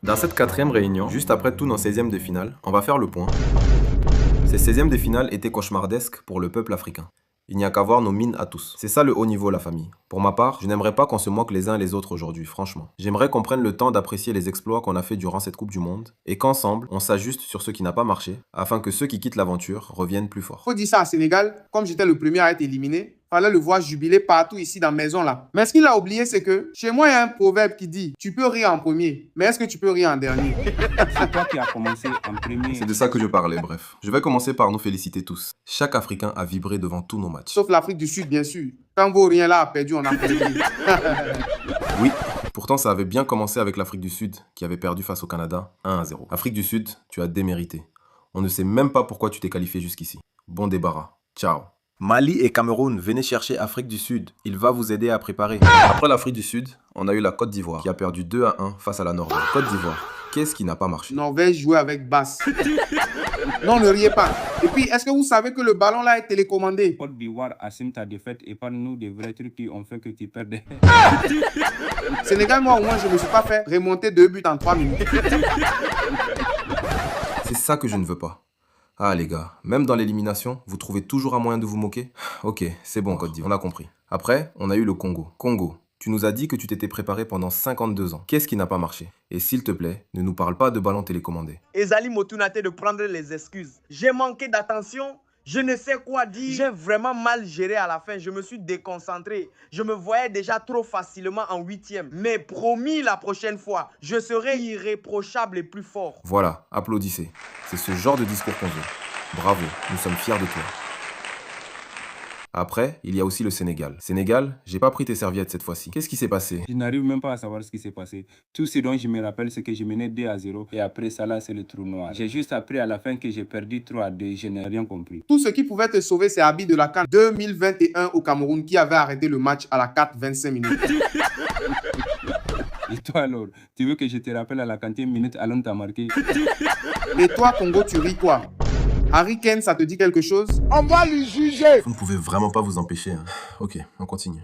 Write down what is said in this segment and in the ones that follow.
Dans cette quatrième réunion, juste après tous nos 16e de finale, on va faire le point. Ces 16e de finale étaient cauchemardesques pour le peuple africain. Il n'y a qu'à voir nos mines à tous. C'est ça le haut niveau, la famille. Pour ma part, je n'aimerais pas qu'on se moque les uns et les autres aujourd'hui, franchement. J'aimerais qu'on prenne le temps d'apprécier les exploits qu'on a fait durant cette Coupe du Monde et qu'ensemble, on s'ajuste sur ce qui n'a pas marché afin que ceux qui quittent l'aventure reviennent plus forts. Faut dire ça à Sénégal, comme j'étais le premier à être éliminé, fallait le voir jubiler partout ici dans la maison là. Mais ce qu'il a oublié, c'est que chez moi, il y a un proverbe qui dit « Tu peux rire en premier, mais est-ce que tu peux rire en dernier ?» C'est toi qui as commencé en premier. C'est de ça que je parlais, bref. Je vais commencer par nous féliciter tous. Chaque Africain a vibré devant tous nos matchs. Sauf l'Afrique du Sud, bien sûr. Quand Vaurien là a perdu, on a perdu. Oui, pourtant ça avait bien commencé avec l'Afrique du Sud, qui avait perdu face au Canada 1-0. Afrique du Sud, tu as démérité. On ne sait même pas pourquoi tu t'es qualifié jusqu'ici. Bon débarras. Ciao. Mali et Cameroun, venez chercher Afrique du Sud. Il va vous aider à préparer. Après l'Afrique du Sud, on a eu la Côte d'Ivoire, qui a perdu 2-1 face à la Norvège. Côte d'Ivoire, qu'est-ce qui n'a pas marché? Norvège jouait avec basse. Non, ne riez pas. Et puis, est-ce que vous savez que le ballon là est télécommandé? Côte d'Ivoire assume ta défaite et parle-nous des vrais trucs qui ont fait que tu perds. Sénégal, moi au moins, je ne me suis pas fait remonter 2 buts en 3 minutes. C'est ça que je ne veux pas. Ah les gars, même dans l'élimination, vous trouvez toujours un moyen de vous moquer? Ok, c'est bon Côte d'Ivoire, on a compris. Après, on a eu le Congo. Congo, tu nous as dit que tu t'étais préparé pendant 52 ans. Qu'est-ce qui n'a pas marché? Et s'il te plaît, ne nous parle pas de ballon télécommandé. Ezali Motunate de prendre les excuses. J'ai manqué d'attention, je ne sais quoi dire. J'ai vraiment mal géré à la fin, je me suis déconcentré. Je me voyais déjà trop facilement en 8e. Mais promis, la prochaine fois, je serai irréprochable et plus fort. Voilà, applaudissez. C'est ce genre de discours qu'on veut. Bravo, nous sommes fiers de toi. Après, il y a aussi le Sénégal. Sénégal, j'ai pas pris tes serviettes cette fois-ci. Qu'est-ce qui s'est passé? Je n'arrive même pas à savoir ce qui s'est passé. Tout ce dont je me rappelle, c'est que je menais 2-0 et après ça là, c'est le trou noir. J'ai juste appris à la fin que j'ai perdu 3-2. Je n'ai rien compris. Tout ce qui pouvait te sauver, c'est Habib de la CAN 2021 au Cameroun qui avait arrêté le match à la 4-25 minutes. Et toi alors, tu veux que je te rappelle à la 40e minute, Alon t'a marqué? Et toi, Congo, tu ris quoi? Harry Kane, ça te dit quelque chose? On va lui juger! Vous ne pouvez vraiment pas vous empêcher. Hein. Ok, on continue.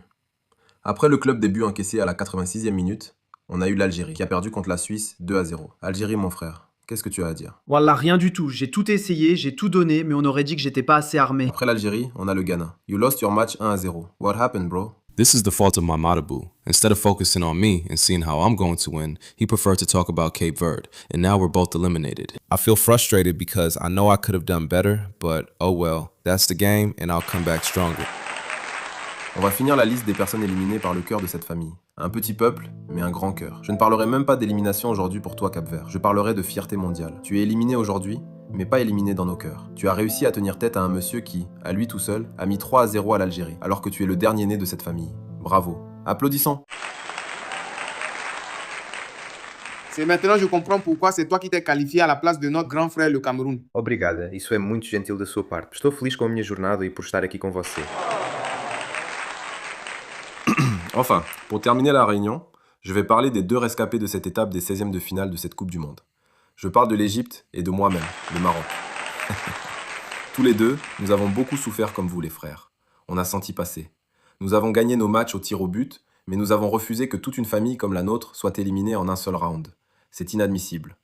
Après le club début encaissé à la 86e minute, on a eu l'Algérie qui a perdu contre la Suisse 2-0. Algérie, mon frère, qu'est-ce que tu as à dire? Wallah, rien du tout. J'ai tout essayé, j'ai tout donné, mais on aurait dit que j'étais pas assez armé. Après l'Algérie, on a le Ghana. You lost your match 1-0. What happened, bro? This is the fault of my Matabu. Instead of focusing on me and seeing how I'm going to win, he preferred to talk about Cape Verde, and now we're both eliminated. I feel frustrated because I know I could have done better, but oh well, that's the game and I'll come back stronger. On va finir la liste des personnes éliminées par le cœur de cette famille. Un petit peuple, mais un grand cœur. Je ne parlerai même pas d'élimination aujourd'hui pour toi, Cap-Vert. Je parlerai de fierté mondiale. Tu es éliminé aujourd'hui, mais pas éliminé dans nos cœurs. Tu as réussi à tenir tête à un monsieur qui, à lui tout seul, a mis 3-0 à l'Algérie, alors que tu es le dernier né de cette famille. Bravo. Applaudissons. C'est maintenant je comprends pourquoi c'est toi qui t'es qualifié à la place de notre grand frère, le Cameroun. Obrigada, isso é muito gentil da sua parte. Estou feliz com a minha jornada e por estar aqui com você. Enfin, pour terminer la réunion, je vais parler des 2 rescapés de cette étape des 16e de finale de cette Coupe du Monde. Je parle de l'Égypte et de moi-même, le Maroc. Tous les deux, nous avons beaucoup souffert comme vous les frères. On a senti passer. Nous avons gagné nos matchs au tir au but, mais nous avons refusé que toute une famille comme la nôtre soit éliminée en un seul round. C'est inadmissible.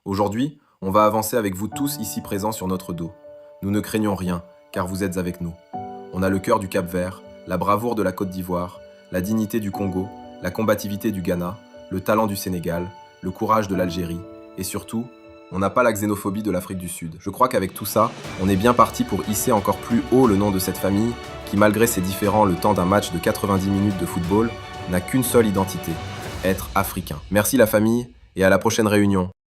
Aujourd'hui, on va avancer avec vous tous ici présents sur notre dos. Nous ne craignons rien, car vous êtes avec nous. On a le cœur du Cap-Vert, la bravoure de la Côte d'Ivoire, la dignité du Congo, la combativité du Ghana, le talent du Sénégal, le courage de l'Algérie, et surtout, on n'a pas la xénophobie de l'Afrique du Sud. Je crois qu'avec tout ça, on est bien parti pour hisser encore plus haut le nom de cette famille qui, malgré ses différends le temps d'un match de 90 minutes de football, n'a qu'une seule identité, être africain. Merci la famille, et à la prochaine réunion.